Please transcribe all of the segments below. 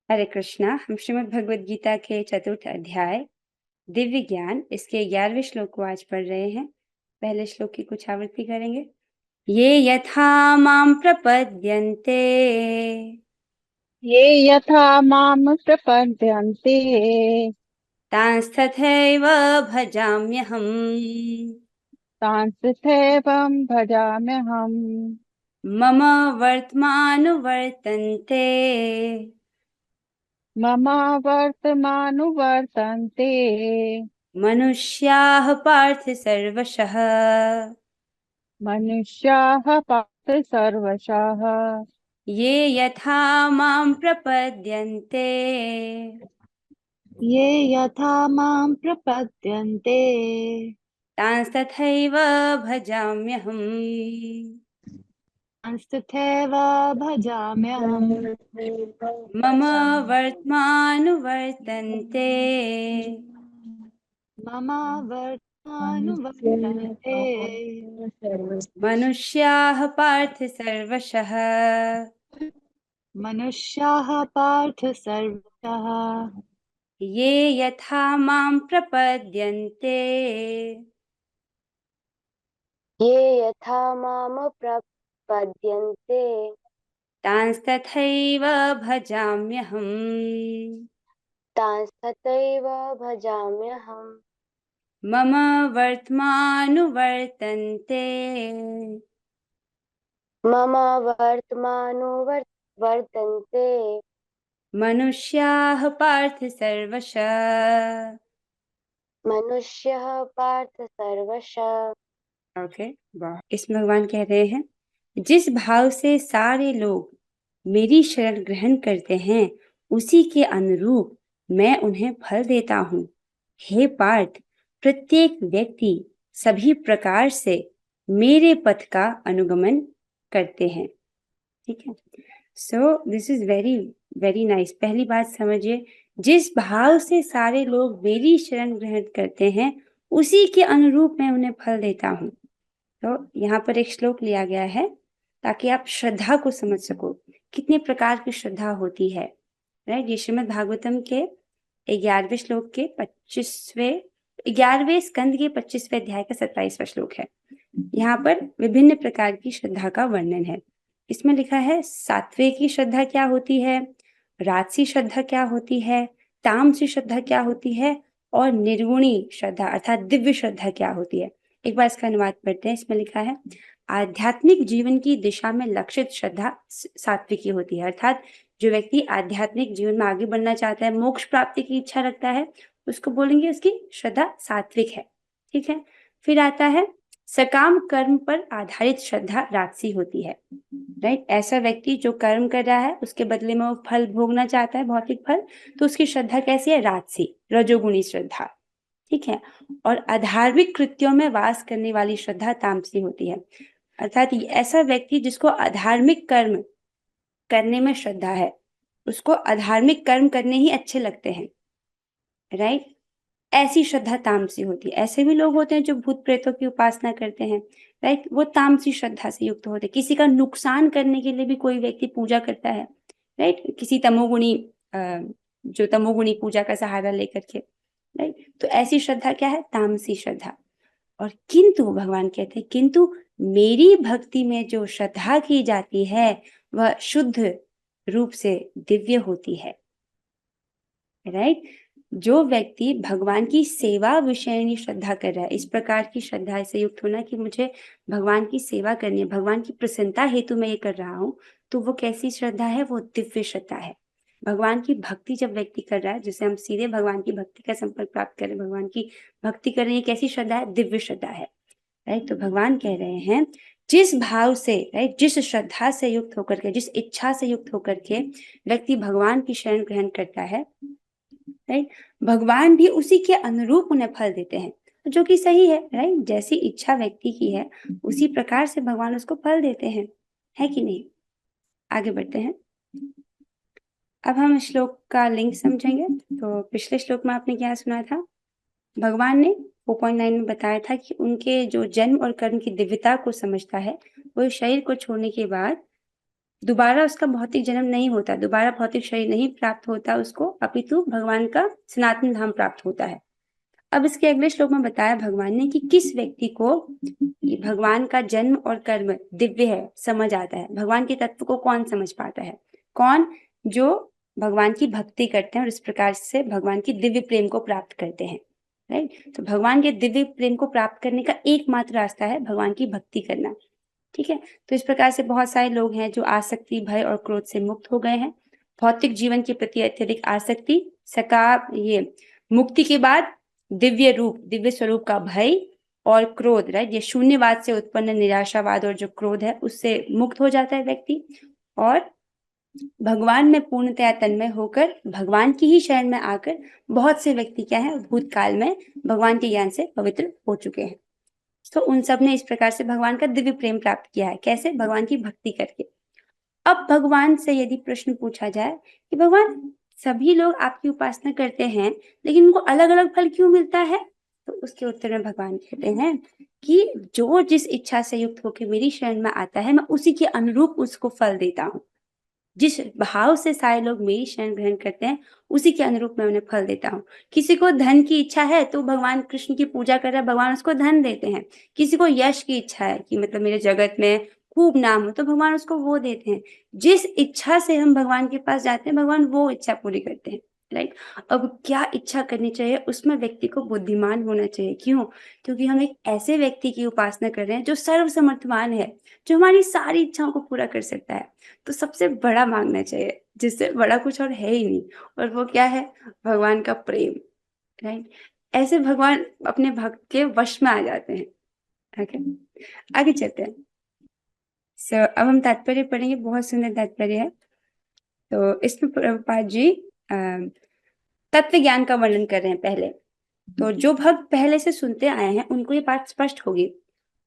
हरे कृष्णा। हम श्रीमद् भगवद गीता के चतुर्थ अध्याय दिव्य ज्ञान इसके 11वें श्लोक को आज पढ़ रहे हैं। पहले श्लोक की कुछ आवृत्ति करेंगे। ये यथा मां प्रपद्यन्ते ये यथा माम प्रपद्यन्ते तांस्तथैव भजाम्यहम्। तांस्तथैवं भजाम्यहम्। मम वर्त्मानुवर्तन्ते मम वर्तमानुवर्तन्ते मनुष्याः पार्थ सर्वशः। मनुष्याः पार्थ सर्वशः। ये यथा मां प्रपद्यन्ते ये यथा मां प्रपद्यन्ते तांस्तथैव भजाम्यहम्। तथैव भजाम्यहम्। मम वर्त्मानुवर्तन्ते मम वर्त्मानुवर्तन्ते मनुष्याः पार्थ सर्वशः। मनुष्याः पार्थ सर्वशः। ये यथा मां प्रपद्यन्ते ये यथा माम प्रपद्यन्ते तांस्तथैव भजाम्यहम्। तांस्तथैव भजाम्यहम्। मम वर्त्मानुवर्तन्ते मम वर्तमानुवर्तन्ते मनुष्याः पार्थ सर्वशः। मनुष्यः पार्थ सर्वशः। ओके, वाह। इसमें भगवान कह रहे हैं, जिस भाव से सारे लोग मेरी शरण ग्रहण करते हैं उसी के अनुरूप मैं उन्हें फल देता हूँ। हे पार्थ, प्रत्येक व्यक्ति सभी प्रकार से मेरे पथ का अनुगमन करते हैं। ठीक है। So this is very very nice. पहली बात समझिए, जिस भाव से सारे लोग मेरी शरण ग्रहण करते हैं उसी के अनुरूप मैं उन्हें फल देता हूँ। तो यहाँ पर एक श्लोक लिया गया है ताकि आप श्रद्धा को समझ सको, कितने प्रकार की श्रद्धा होती है। राइट, ये श्रीमद् भागवतम के 11वें श्लोक के 11वें स्कंद के 25वें अध्याय का 27वां श्लोक है। यहाँ पर विभिन्न प्रकार की श्रद्धा का वर्णन है। इसमें लिखा है सात्विक की श्रद्धा क्या होती है, राजसी श्रद्धा क्या होती है, तामसी श्रद्धा क्या होती है, और निर्गुणी श्रद्धा अर्थात दिव्य श्रद्धा क्या होती है। एक बार इसका अनुवाद पढ़ते हैं। इसमें लिखा है, आध्यात्मिक जीवन की दिशा में लक्षित श्रद्धा सात्विकी होती है। अर्थात जो व्यक्ति आध्यात्मिक जीवन में आगे बढ़ना चाहता है, मोक्ष प्राप्ति की इच्छा रखता है, उसको बोलेंगे उसकी श्रद्धा सात्विक है। ठीक है। फिर आता है सकाम कर्म पर आधारित श्रद्धा राजसी होती है। राइट, ऐसा व्यक्ति जो कर्म कर रहा है उसके बदले में वो फल भोगना चाहता है, भौतिक फल, तो उसकी श्रद्धा कैसी है, राजसी, रजोगुणी श्रद्धा। ठीक है। और अधार्मिक कृत्यों में वास करने वाली श्रद्धा तामसी होती है। अर्थात ऐसा व्यक्ति जिसको अधार्मिक कर्म करने में श्रद्धा है, उसको अधार्मिक कर्म करने ही अच्छे लगते हैं। राइट, ऐसी श्रद्धा तामसी होती है। ऐसे भी लोग होते हैं जो भूत प्रेतों की उपासना करते हैं। राइट, वो तामसी श्रद्धा से युक्त होते हैं। किसी का नुकसान करने के लिए भी कोई व्यक्ति पूजा करता है। राइट, किसी तमोगुणी जो तमोगुणी पूजा का सहारा लेकर के। राइट, तो ऐसी श्रद्धा क्या है, तामसी श्रद्धा। और किंतु भगवान कहते हैं, किंतु मेरी भक्ति में जो श्रद्धा की जाती है वह शुद्ध रूप से दिव्य होती है। राइट, जो व्यक्ति भगवान की सेवा विषयनी श्रद्धा कर रहा है, इस प्रकार की श्रद्धा से युक्त होना कि मुझे भगवान की सेवा करनी है, भगवान की प्रसन्नता हेतु मैं ये कर रहा हूँ, तो वो कैसी श्रद्धा है, वो दिव्य श्रद्धा है। भगवान की भक्ति जब व्यक्ति कर रहा है, जिसे हम सीधे भगवान की भक्ति का संपर्क प्राप्त करें, भगवान की भक्ति कर रहे हैं, कैसी श्रद्धा है, दिव्य श्रद्धा है। राइट, तो भगवान कह रहे हैं, जिस भाव से, राइट, जिस श्रद्धा से युक्त होकर के, जिस इच्छा से युक्त होकर के व्यक्ति भगवान की शरण ग्रहण करता है, राइट, भगवान भी उसी के अनुरूप उन्हें फल देते हैं, जो कि सही है। राइट, जैसी इच्छा व्यक्ति की है उसी प्रकार से भगवान उसको फल देते हैं, है कि नहीं। आगे बढ़ते हैं। अब हम श्लोक का लिंक समझेंगे। तो पिछले श्लोक में आपने क्या सुना था, भगवान ने 4.9 में बताया था कि उनके जो जन्म और कर्म की दिव्यता को समझता है, वो शरीर को छोड़ने के बाद दोबारा उसका भौतिक जन्म नहीं होता, दोबारा भौतिक शरीर नहीं प्राप्त होता उसको, अपितु भगवान का सनातन धाम प्राप्त होता है। अब इसके अगले श्लोक में बताया भगवान ने कि किस व्यक्ति को ये भगवान का जन्म और कर्म दिव्य है, समझ आता है। भगवान के तत्व को कौन समझ पाता है? कौन? जो भगवान की भक्ति करते हैं और इस प्रकार से भगवान की दिव्य प्रेम को प्राप्त करते हैं। राइट? तो भगवान के दिव्य प्रेम को प्राप्त करने का एकमात्र रास्ता है भगवान की भक्ति करना। ठीक है, तो इस प्रकार से बहुत सारे लोग हैं जो आसक्ति, भय और क्रोध से मुक्त हो गए हैं। भौतिक जीवन के प्रति अत्यधिक आसक्ति, ये मुक्ति के बाद दिव्य रूप, दिव्य स्वरूप का भय और क्रोध, राइट, ये शून्यवाद से उत्पन्न निराशावाद और जो क्रोध है उससे मुक्त हो जाता है व्यक्ति, और भगवान में पूर्णतया तन्मय होकर भगवान की ही शरण में आकर बहुत से व्यक्ति क्या है, भूतकाल में भगवान के ज्ञान से पवित्र हो चुके हैं। तो उन सब ने इस प्रकार से भगवान का दिव्य प्रेम प्राप्त किया है। कैसे? भगवान की भक्ति करके। अब भगवान से यदि प्रश्न पूछा जाए कि भगवान, सभी लोग आपकी उपासना करते हैं लेकिन उनको अलग अलग फल क्यों मिलता है? तो उसके उत्तर में भगवान कहते हैं कि जो जिस इच्छा से युक्त होकर मेरी शरण में आता है, मैं उसी के अनुरूप उसको फल देता हूँ। जिस भाव से सारे लोग मेरी शरण ग्रहण करते हैं उसी के अनुरूप मैं उन्हें फल देता हूँ। किसी को धन की इच्छा है तो भगवान कृष्ण की पूजा कर रहा है, भगवान उसको धन देते हैं। किसी को यश की इच्छा है कि मतलब मेरे जगत में खूब नाम हो, तो भगवान उसको वो देते हैं। जिस इच्छा से हम भगवान के पास जाते हैं भगवान वो इच्छा पूरी करते हैं। राइट? अब क्या इच्छा करनी चाहिए, उसमें व्यक्ति को बुद्धिमान होना चाहिए। क्यों? क्योंकि हम एक ऐसे व्यक्ति की उपासना कर रहे हैं जो सर्वसमर्थवान है, जो हमारी सारी इच्छाओं को पूरा कर सकता है। तो सबसे बड़ा मांगना चाहिए, जिससे बड़ा कुछ और है ही नहीं, और वो क्या है? भगवान का प्रेम। राइट? ऐसे भगवान अपने भक्त के वश में आ जाते हैं। ओके, आगे चलते हैं। अब हम तात्पर्य पढ़ेंगे, बहुत सुंदर तात्पर्य है। तो इसमें प्रभुपाद जी तत्व ज्ञान का वर्णन कर रहे हैं पहले। तो जो भक्त पहले से सुनते आए हैं उनको ये बात स्पष्ट होगी,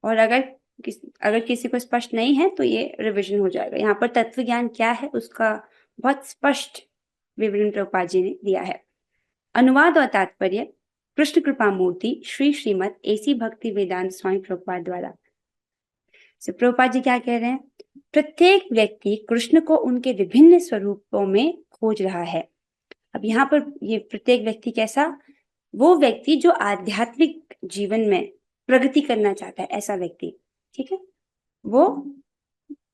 और अगर किसी को स्पष्ट नहीं है तो ये रिवीजन हो जाएगा। यहाँ पर तत्व ज्ञान क्या है उसका बहुत स्पष्ट विवरण प्रभुपाद जी ने दिया है। अनुवाद और तात्पर्य कृष्ण कृपा मूर्ति श्री श्रीमद एसी भक्ति वेदांत स्वामी प्रभुपाद द्वारा। प्रभुपाद जी क्या कह रहे हैं? प्रत्येक व्यक्ति कृष्ण को उनके विभिन्न स्वरूपों में खोज रहा है। अब यहाँ पर ये प्रत्येक व्यक्ति कैसा? वो व्यक्ति जो आध्यात्मिक जीवन में प्रगति करना चाहता है, ऐसा व्यक्ति। ठीक है, वो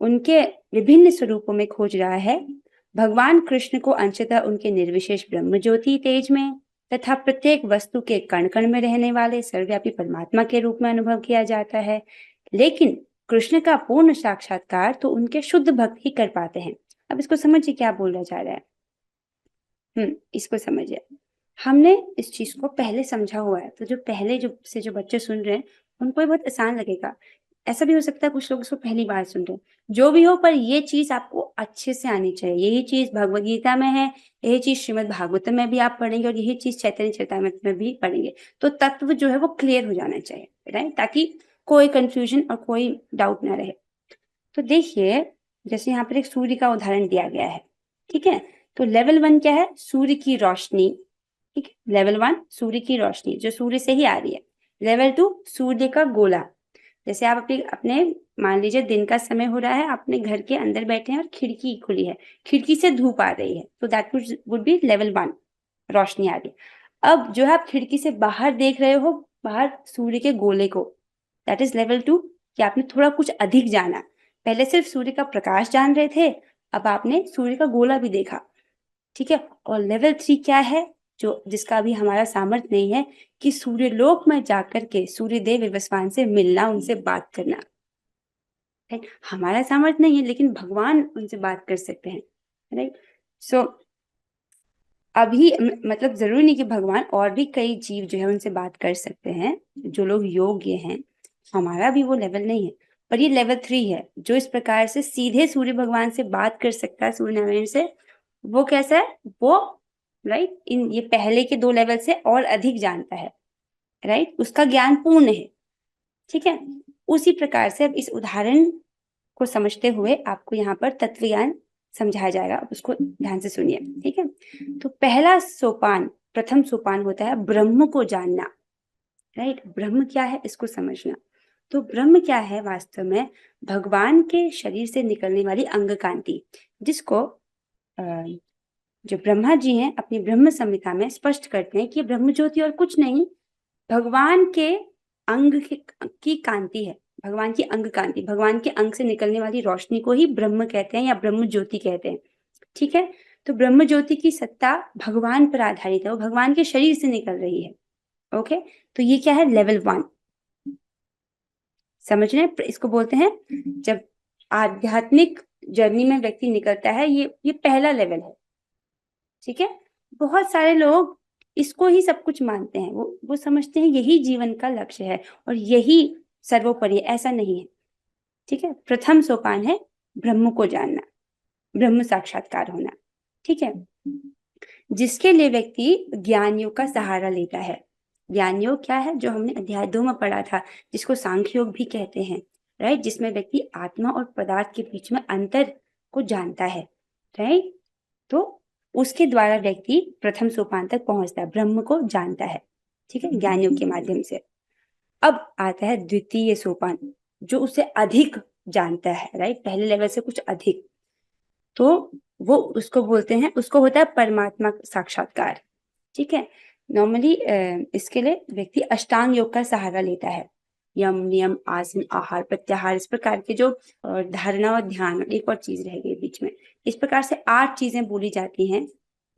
उनके विभिन्न स्वरूपों में खोज रहा है। भगवान कृष्ण को अंशतः उनके निर्विशेष ब्रह्म ज्योति तेज में तथा प्रत्येक वस्तु के कण कण में रहने वाले सर्वव्यापी परमात्मा के रूप में अनुभव किया जाता है, लेकिन कृष्ण का पूर्ण साक्षात्कार तो उनके शुद्ध भक्त ही कर पाते हैं। अब इसको समझिए क्या बोला जा रहा है। इसको समझिए। हमने इस चीज को पहले समझा हुआ है, तो जो पहले जो बच्चे सुन रहे हैं उनको ये बहुत आसान लगेगा। ऐसा भी हो सकता है कुछ लोग इसको पहली बार सुन रहे हैं, जो भी हो, पर ये चीज आपको अच्छे से आनी चाहिए। यही चीज भगवद गीता में है, यही चीज श्रीमद् भागवतम में भी आप पढ़ेंगे, और यही चीज चैतन्य चरितामृत में भी पढ़ेंगे। तो तत्व जो है वो क्लियर हो जाना चाहिए, राइट, ताकि कोई कंफ्यूजन और कोई डाउट ना रहे। तो देखिए, जैसे यहाँ पर एक सूर्य का उदाहरण दिया गया है। ठीक है, तो लेवल 1 क्या है? सूर्य की रोशनी। ठीक है, लेवल 1 सूर्य की रोशनी जो सूर्य से ही आ रही है। लेवल 2 सूर्य का गोला। जैसे आप अपने मान लीजिए दिन का समय हो रहा है, आप अपने घर के अंदर बैठे हैं और खिड़की खुली है, खिड़की से धूप आ रही है, तो दैट वुड बी लेवल 1, रोशनी आ रही है। अब जो है आप खिड़की से बाहर देख रहे हो, बाहर सूर्य के गोले को, दैट इज लेवल 2, कि आपने थोड़ा कुछ अधिक जाना। पहले सिर्फ सूर्य का प्रकाश जान रहे थे, अब आपने सूर्य का गोला भी देखा। ठीक है, और लेवल 3 क्या है? जो जिसका अभी हमारा सामर्थ्य नहीं है, कि सूर्य लोक में जाकर के सूर्य देव विवस्वान से मिलना, उनसे बात करना। राइट, हमारा सामर्थ्य नहीं है लेकिन भगवान उनसे बात कर सकते हैं। राइट, सो अभी मतलब जरूरी नहीं कि भगवान, और भी कई जीव जो है उनसे बात कर सकते हैं, जो लोग योग्य हैं। हमारा भी वो लेवल नहीं है, पर ये लेवल 3 है, जो इस प्रकार से सीधे सूर्य भगवान से बात कर सकता है, सूर्य नारायण से। वो कैसा है? वो राइट इन ये पहले के 2 लेवल से और अधिक जानता है। राइट, उसका ज्ञान पूर्ण है। ठीक है, उसी प्रकार से अब इस उदाहरण को समझते हुए आपको यहाँ पर तत्व ज्ञान समझाया जाएगा। अब उसको ध्यान से सुनिए। ठीक है, तो पहला सोपान, प्रथम सोपान होता है ब्रह्म को जानना। राइट, ब्रह्म क्या है इसको समझना। तो ब्रह्म क्या है वास्तव में? भगवान के शरीर से निकलने वाली अंग कांति, जिसको जो ब्रह्मा जी हैं अपनी ब्रह्म संहिता में स्पष्ट करते हैं कि ब्रह्म ज्योति और कुछ नहीं, भगवान के अंग की कांति है, भगवान की अंग कांति, भगवान के अंग से निकलने वाली रोशनी को ही ब्रह्म कहते हैं या ब्रह्म ज्योति कहते हैं। ठीक है, तो ब्रह्म ज्योति की सत्ता भगवान पर आधारित है, वो भगवान के शरीर से निकल रही है। ओके, तो ये क्या है? लेवल 1। समझ रहे हैं? इसको बोलते हैं, जब आध्यात्मिक जर्नी में व्यक्ति निकलता है, ये पहला लेवल है। ठीक है, बहुत सारे लोग इसको ही सब कुछ मानते हैं, वो समझते हैं यही जीवन का लक्ष्य है और यही सर्वोपरि है। ऐसा नहीं है। ठीक है, प्रथम सोपान है ब्रह्म को जानना, ब्रह्म साक्षात्कार होना। ठीक है, जिसके लिए व्यक्ति ज्ञान योग का सहारा लेता है। ज्ञान योग क्या है? जो हमने अध्याय 2 में पढ़ा था, जिसको सांख्य योग भी कहते हैं, राइट, जिसमें व्यक्ति आत्मा और पदार्थ के बीच में अंतर को जानता है, राइट। तो उसके द्वारा व्यक्ति प्रथम सोपान तक पहुंचता है, ब्रह्म को जानता है। ठीक है, ज्ञान योग के माध्यम से। अब आता है द्वितीय सोपान, जो उससे अधिक जानता है, राइट, पहले लेवल से कुछ अधिक। तो वो उसको बोलते हैं, उसको होता है परमात्मा साक्षात्कार। ठीक है, नॉर्मली इसके लिए व्यक्ति अष्टांग योग का सहारा लेता है। यम, नियम, आसन, आहार, प्रत्याहार, इस प्रकार के जो धारणा और ध्यान, एक और चीज रह गई बीच में, इस प्रकार से 8 चीजें बोली जाती हैं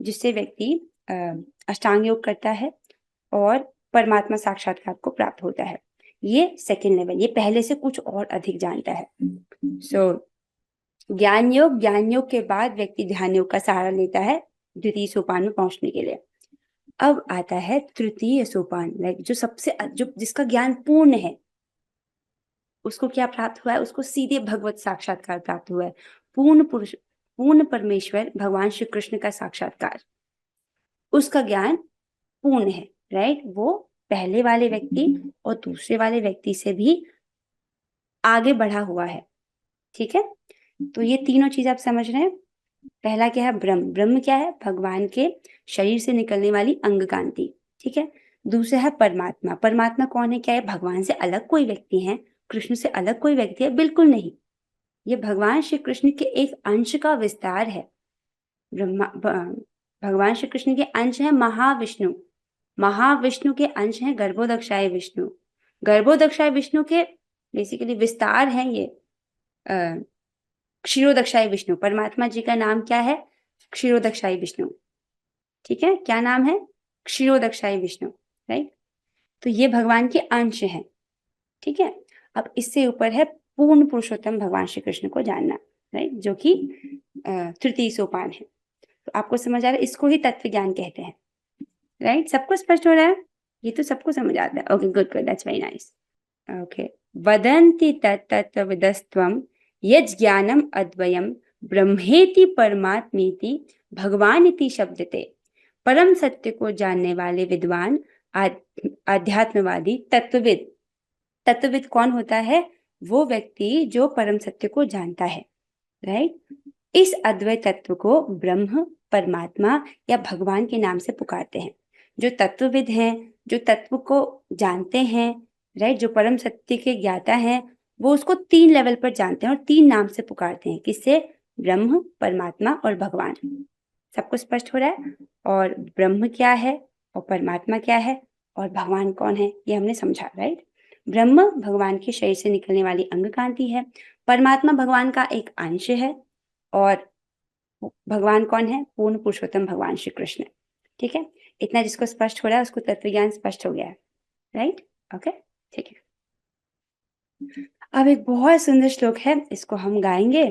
जिससे व्यक्ति अष्टांग योग करता है और परमात्मा साक्षात्कार को प्राप्त होता है। ये सेकेंड लेवल, ये पहले से कुछ और अधिक जानता है। ज्ञान योग के बाद व्यक्ति ध्यान योग का सहारा लेता है द्वितीय सोपान में पहुंचने के लिए। अब आता है तृतीय सोपान, लाइक जो जिसका ज्ञान पूर्ण है, उसको क्या प्राप्त हुआ है? उसको सीधे भगवत साक्षात्कार प्राप्त हुआ है, पूर्ण पुरुष, पूर्ण परमेश्वर भगवान श्री कृष्ण का साक्षात्कार, उसका ज्ञान पूर्ण है, राइट। वो पहले वाले व्यक्ति और दूसरे वाले व्यक्ति से भी आगे बढ़ा हुआ है। ठीक है, तो ये तीनों चीज आप समझ रहे हैं। पहला क्या है? ब्रह्म। ब्रह्म क्या है? भगवान के शरीर से निकलने वाली अंग कांति। ठीक है, दूसरा है परमात्मा। परमात्मा कौन है? क्या है? भगवान से अलग कोई व्यक्ति है? कृष्ण से अलग कोई व्यक्ति है? बिल्कुल नहीं, ये भगवान श्री कृष्ण के एक अंश का विस्तार है। भगवान श्री कृष्ण के अंश है महाविष्णु, महाविष्णु के अंश है गर्भोदक्षाय विष्णु, गर्भोदक्षाय विष्णु के बेसिकली विस्तार है ये क्षीरोदक्षाय विष्णु। परमात्मा जी का नाम क्या है? क्षीरोदक्षाय विष्णु। ठीक है, क्या नाम है? क्षीरोदक्षाय विष्णु, राइट। तो ये भगवान के अंश हैं। ठीक है, अब इससे ऊपर है पूर्ण पुरुषोत्तम भगवान श्री कृष्ण को जानना, राइट, जो कि तृतीय सोपान है। तो आपको समझ आ रहा है, इसको ही तत्व ज्ञान कहते हैं, राइट। सबको स्पष्ट हो रहा है? ये तो सबको समझ आता है। Okay, good good, that's very nice. Okay, वदन्ति तत्तत्त्वविदस्त्वं यज्ज्ञानम् अद्वयं ब्रह्मेति परमात्मेति भगवान इति शब्दते। परम सत्य को जानने वाले विद्वान आध्यात्मवादी तत्वविद। तत्वविद कौन होता है? वो व्यक्ति जो परम सत्य को जानता है, राइट। इस अद्वैत तत्व को ब्रह्म, परमात्मा या भगवान के नाम से पुकारते हैं। जो तत्वविद हैं, जो तत्व को जानते हैं, राइट, जो परम सत्य के ज्ञाता हैं, वो उसको 3 लेवल पर जानते हैं और 3 नाम से पुकारते हैं। किससे? ब्रह्म, परमात्मा और भगवान। सबको स्पष्ट हो रहा है? और ब्रह्म क्या है और परमात्मा क्या है और भगवान कौन है, ये हमने समझा, राइट। ब्रह्म भगवान के शरीर से निकलने वाली अंग कांति है, परमात्मा भगवान का एक अंश है, और भगवान कौन है? पूर्ण पुरुषोत्तम भगवान श्री कृष्ण। ठीक है, इतना जिसको स्पष्ट हो रहा है उसको तत्व ज्ञान स्पष्ट हो गया है, राइट। ओके, ठीक है। अब एक बहुत सुंदर श्लोक है, इसको हम गाएंगे,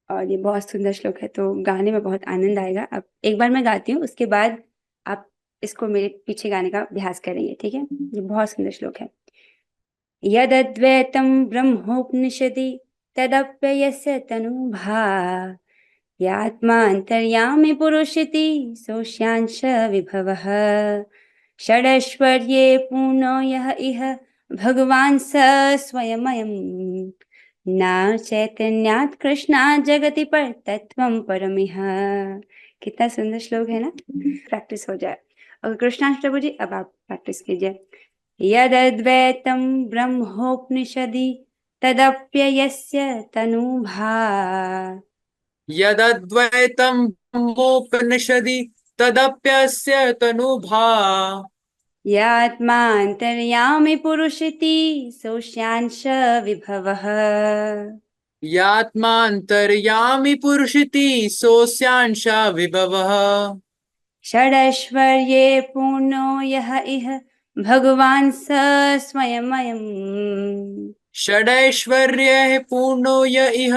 और ये बहुत सुंदर श्लोक है तो गाने में बहुत आनंद आएगा। अब एक बार मैं गाती हूँ, उसके बाद आप इसको मेरे पीछे गाने का अभ्यास करेंगे। ठीक है, ये बहुत सुंदर श्लोक है। यदद्वैतं ब्रह्मोपनिषदि तदप्ययस्य तनुभा यात्मान्तर्यामि पुरुषिति सोष्यांश विभवः षडैश्वर्ये पूर्णो यः इह भगवान स स्वयमयम् न चैतन्यात् कृष्णात् जगति पर तत्वं परमिह। कितना सुंदर श्लोक है ना। प्रैक्टिस हो जाए। और कृष्णाष्टमी जी अब आप प्रैक्टिस कीजिए। यदद्वैतं ब्रह्मोपनिषदि तदप्ययस्य तनुभा यदद्वैतं ब्रह्मोपनिषदि तदप्यस्य तनुभा यात्मान्तर्यामि पुरुषिति सोऽस्यांश विभवः यात्मान्तर्यामि पुरुषिति सोऽस्यांश विभवः षडैश्वर्ये पूर्णो यः इह भगवान् स स्वयमयम् षडैश्वर्यैः पूर्णो य इह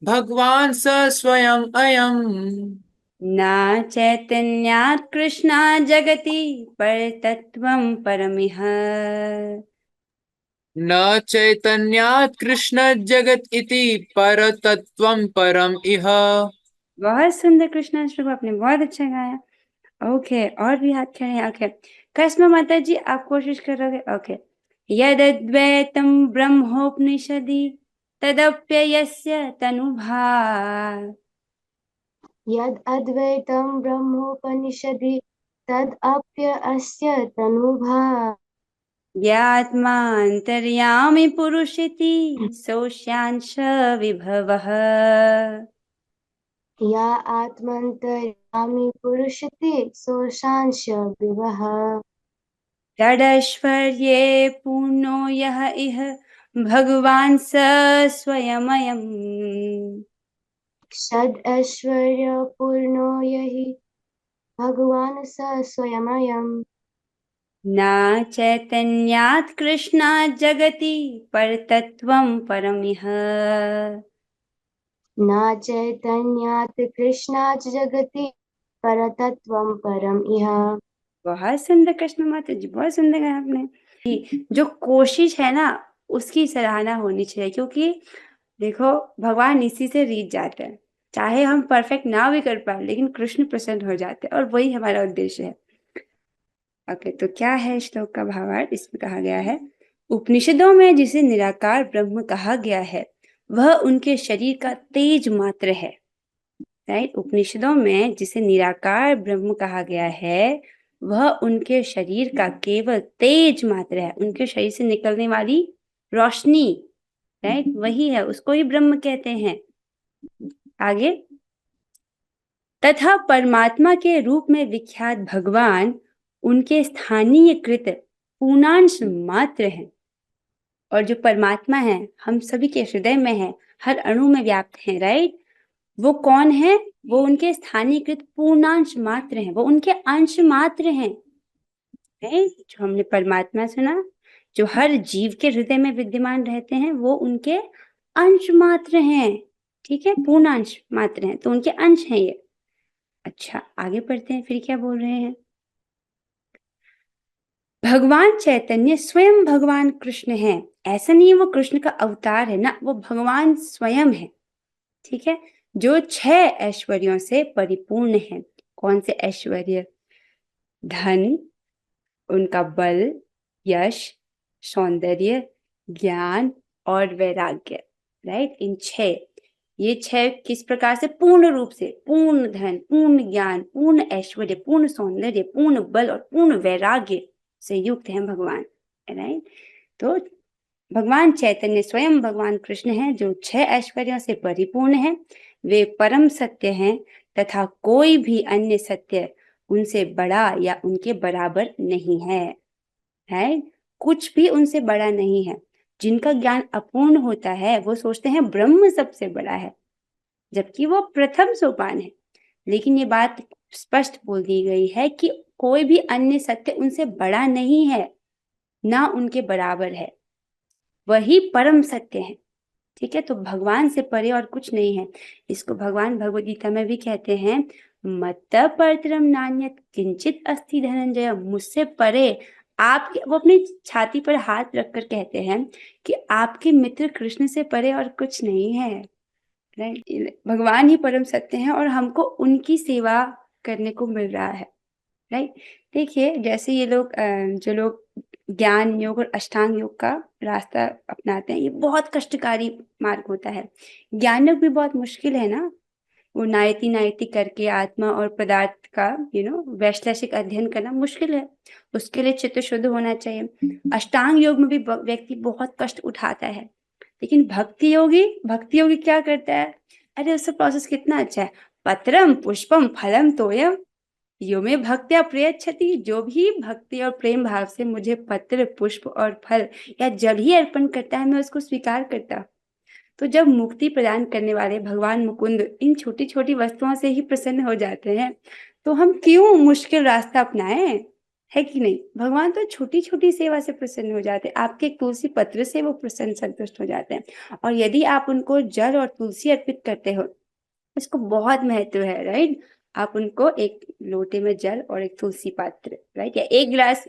भगवान् स स्वयम् अयम् न चैतन्यात् कृष्णात् जगति परतत्त्वं परमिह। न चैतन्यात् कृष्ण जगत इति परतत्त्वं परम इह। बहुत सुंदर कृष्णा श्लोक आपने बहुत अच्छा गाया। ओके, और भी हाथ खड़े हैं। ओके, कस्मा माता जी आप कोशिश करोगे। ओके, यदद्वैतं ब्रह्मोपनिषदि तदप्ययस्य तनुभा यद् अद्वैतं ब्रह्मोपनिषदि तदप्यस्य तनुभा ज्ञात्मान्तर्यामि पुरुषिति सोऽस्यांश विभवः या आत्मन्तर्यामि पुरुषति सोऽशांश विवः षडैश्वर्ये पूर्णो यः इह भगवान् स स्वयमयम् षड् ऐश्वर्यपूर्णो यहि भगवान् स स्वयमयम् न चैतन्यात् कृष्णात् जगति परतत्त्वं परमिह। न चैतन्यात् कृष्णात् जगति परतत्त्वं परम् इह। बहुत सुंदर कृष्ण माता जी, बहुत सुंदर गाया आपने। कि जो कोशिश है ना उसकी सराहना होनी चाहिए, क्योंकि देखो भगवान इसी से रीझ जाते हैं। चाहे हम परफेक्ट ना भी कर पाए लेकिन कृष्ण प्रसन्न हो जाते हैं, और वही हमारा उद्देश्य है। ओके, तो क्या है श्लोक का भावार्थ? इसमें कहा गया है, उपनिषदों में जिसे निराकार ब्रह्म कहा गया है वह उनके शरीर का तेज मात्र है। राइट, उपनिषदों में जिसे निराकार ब्रह्म कहा गया है वह उनके शरीर का केवल तेज मात्र है, उनके शरीर से निकलने वाली रोशनी। राइट, वही है, उसको ही ब्रह्म कहते हैं। आगे, तथा परमात्मा के रूप में विख्यात भगवान उनके स्थानीयकृत पूर्णांश मात्र हैं। और जो परमात्मा है हम सभी के हृदय में है, हर अणु में व्याप्त है। राइट, वो कौन है? वो उनके स्थानीयकृत पूर्णांश मात्र हैं, वो उनके अंश मात्र हैं। जो हमने परमात्मा सुना, जो हर जीव के हृदय में विद्यमान रहते हैं वो उनके अंश मात्र हैं। ठीक है, पूर्णांश मात्र हैं, तो उनके अंश हैं ये। अच्छा, आगे पढ़ते हैं, फिर क्या बोल रहे हैं। भगवान चैतन्य स्वयं भगवान कृष्ण है। ऐसा नहीं है वो कृष्ण का अवतार है ना, वो भगवान स्वयं है। ठीक है, जो 6 ऐश्वर्यों से परिपूर्ण है। कौन से ऐश्वर्य? धन, उनका बल, यश, सौंदर्य, ज्ञान और वैराग्य। राइट, इन 6, ये 6 किस प्रकार से? पूर्ण रूप से, पूर्ण धन, पूर्ण ज्ञान, पूर्ण ऐश्वर्य, पूर्ण सौंदर्य, पूर्ण बल और पूर्ण वैराग्य से युक्त हैं भगवान। राइट, तो भगवान चैतन्य स्वयं भगवान कृष्ण हैं जो 6 ऐश्वर्यों से परिपूर्ण हैं। वे परम सत्य हैं तथा कोई भी अन्य सत्य उनसे बड़ा या उनके बराबर नहीं है। कुछ भी उनसे बड़ा नहीं है। जिनका ज्ञान अपूर्ण होता है वो सोचते हैं ब्रह्म सबसे बड़ा है, जबकि वो प्रथम सोपान है। लेकिन ये बात स्पष्ट बोल दी गई है कि कोई भी अन्य सत्य उनसे बड़ा नहीं है, ना उनके बराबर है, वही परम सत्य है। ठीक है, तो भगवान से परे और कुछ नहीं है। इसको भगवान भगवद गीता में भी कहते हैं, मत्तः परतरम नान्यत् किंचित अस्ति धनंजय। मुझसे परे आपके, वो अपनी छाती पर हाथ रखकर कहते हैं कि आपके मित्र कृष्ण से परे और कुछ नहीं है। राइट, भगवान ही परम सत्य है और हमको उनकी सेवा करने को मिल रहा है। राइट, देखिए जैसे ये लोग जो लोग ज्ञान योग और अष्टांग योग का रास्ता अपनाते हैं, ये बहुत कष्टकारी मार्ग होता है। ज्ञान योग भी बहुत मुश्किल है ना, वो नायती नायती करके आत्मा और पदार्थ का वैश्लेषिक अध्ययन करना मुश्किल है। उसके लिए चित्त शुद्ध होना चाहिए। अष्टांग योग में भी व्यक्ति बहुत कष्ट उठाता है, लेकिन भक्ति योगी क्या करता है? अरे उसका प्रोसेस कितना अच्छा है। पत्रम पुष्पम फलम तोयम यो में भक्त्या प्रयच्छति। जो भी भक्ति और प्रेम भाव से मुझे पत्र पुष्प और फल या जल ही अर्पण करता है, मैं उसको स्वीकार करता। तो जब मुक्ति प्रदान करने वाले भगवान मुकुंद इन छोटी छोटी वस्तुओं से ही प्रसन्न हो जाते हैं, तो हम क्यों मुश्किल रास्ता अपनाएं, है कि नहीं? भगवान तो छोटी छोटी सेवा से प्रसन्न हो जाते हैं। आपके एक तुलसी पत्र से वो प्रसन्न संतुष्ट हो जाते हैं। और यदि आप उनको जल और तुलसी अर्पित करते हो, इसको बहुत महत्व है, राइट? आप उनको एक लोटे में जल और एक तुलसी पात्र, राइट, या एक गिलास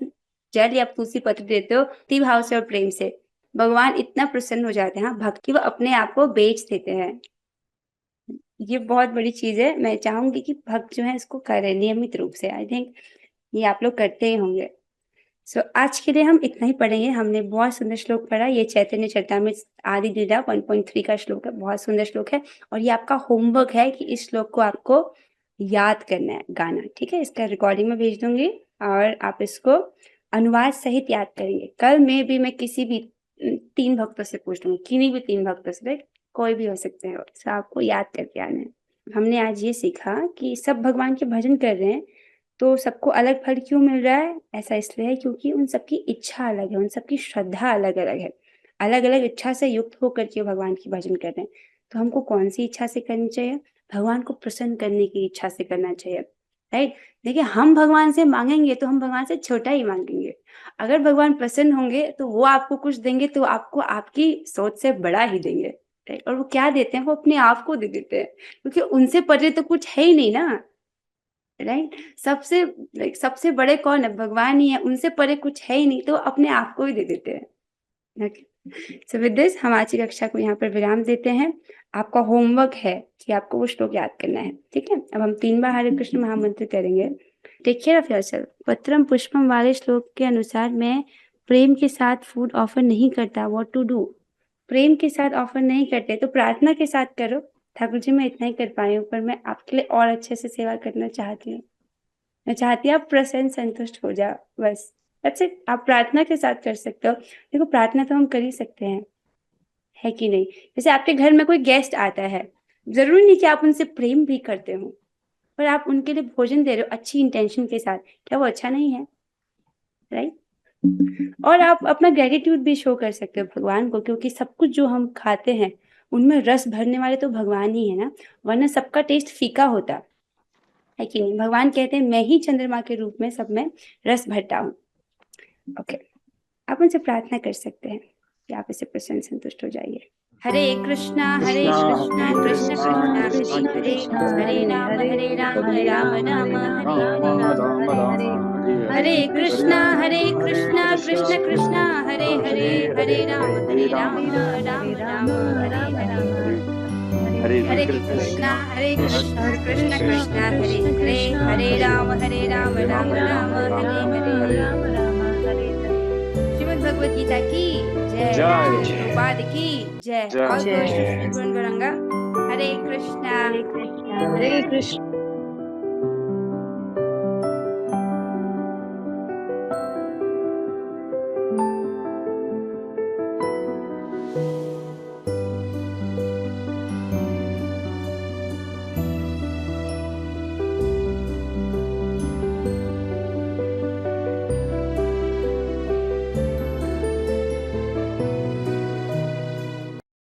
जल या तुलसी पत्र देते हो भक्ति भाव से और प्रेम से, भगवान इतना प्रसन्न हो जाते हैं। हाँ, भक्ति वो अपने आप को बेच देते हैं। ये बहुत बड़ी चीज है। मैं चाहूंगी कि भक्त जो है इसको करें नियमित रूप से। आई थिंक ये आप लोग करते ही होंगे। आज के लिए हम इतना ही पढ़ेंगे। हमने बहुत सुंदर श्लोक पढ़ा। ये चैतन्य चरितामृत आदि लीला 1.3 का श्लोक है, बहुत सुंदर श्लोक है। और ये आपका होमवर्क है कि इस श्लोक को आपको याद करना है, गाना, ठीक है? इसका रिकॉर्डिंग में भेज दूंगी और आप इसको अनुवाद सहित याद करेंगे। कल में भी मैं किसी भी 3 भक्तों से पूछ लूंगी, किन्हीं भी 3 भक्तों से, कोई भी हो सकते हैं, तो आपको याद करके आना है। हमने आज ये सीखा कि सब भगवान के भजन कर रहे हैं, तो सबको अलग फल क्यों मिल रहा है? ऐसा इसलिए है क्योंकि उन सबकी इच्छा अलग है, उन सबकी श्रद्धा अलग अलग है। अलग अलग इच्छा से युक्त होकर के भगवान की भजन कर रहे हैं। तो हमको कौन सी इच्छा से करनी चाहिए? भगवान को प्रसन्न करने की इच्छा से करना चाहिए, राइट? देखिए, हम भगवान से मांगेंगे तो हम भगवान से छोटा ही मांगेंगे। अगर भगवान प्रसन्न होंगे तो वो आपको कुछ देंगे तो आपको आपकी सोच से बड़ा ही देंगे, राइट? और वो क्या देते हैं? वो अपने आप को दे देते हैं, क्योंकि उनसे परे तो कुछ है ही नहीं ना, राइट? सबसे बड़े कौन है? भगवान ही है। उनसे परे कुछ है ही नहीं, तो अपने आप को ही दे देते हैं। सो विद दिस हम आज की कक्षा को यहाँ पर विराम देते हैं। आपका होमवर्क है कि आपको वो श्लोक याद करना है, ठीक है? अब हम 3 बार हरे कृष्ण महामंत्र करेंगे। Take care of yourself. पत्रम पुष्पम वाले श्लोक के अनुसार मैं प्रेम के साथ फूड ऑफर नहीं करता। What to do? प्रेम के साथ ऑफर नहीं करते तो प्रार्थना के साथ करो। ठाकुर जी, मैं इतना ही कर पाई हूँ, पर मैं आपके लिए और अच्छे से सेवा करना चाहती हूँ। मैं चाहती हूँ आप प्रसन्न संतुष्ट हो जाओ, बस। That's it. आप प्रार्थना के साथ कर सकते हो। देखो, प्रार्थना तो हम कर ही सकते हैं, है कि नहीं? जैसे आपके घर में कोई गेस्ट आता है, जरूरी नहीं कि आप उनसे प्रेम भी करते हो, पर आप उनके लिए भोजन दे रहे हो अच्छी इंटेंशन के साथ, क्या वो अच्छा नहीं है? राइट? और आप अपना ग्रेटिट्यूड भी शो कर सकते हो भगवान को, क्योंकि सब कुछ जो हम खाते हैं उनमें रस भरने वाले तो भगवान ही है ना, वरना सबका टेस्ट फीका होता है कि नहीं? भगवान कहते हैं मैं ही चंद्रमा के रूप में सब में रस भरता हूँ। ओके, आप उनसे प्रार्थना कर सकते हैं कि आप इससे प्रसन्न संतुष्ट हो जाइए। हरे कृष्णा कृष्ण कृष्ण हरे हरे राम राम राम हरे हरे कृष्णा कृष्ण कृष्ण हरे हरे राम राम राम हरे कृष्णा कृष्ण कृष्ण हरे राम राम राम हरे। श्रीमद् भगवद गीता की जय। प्रभुपाद की जय। ऑल गौरंगा। हरे कृष्णा हरे कृष्ण।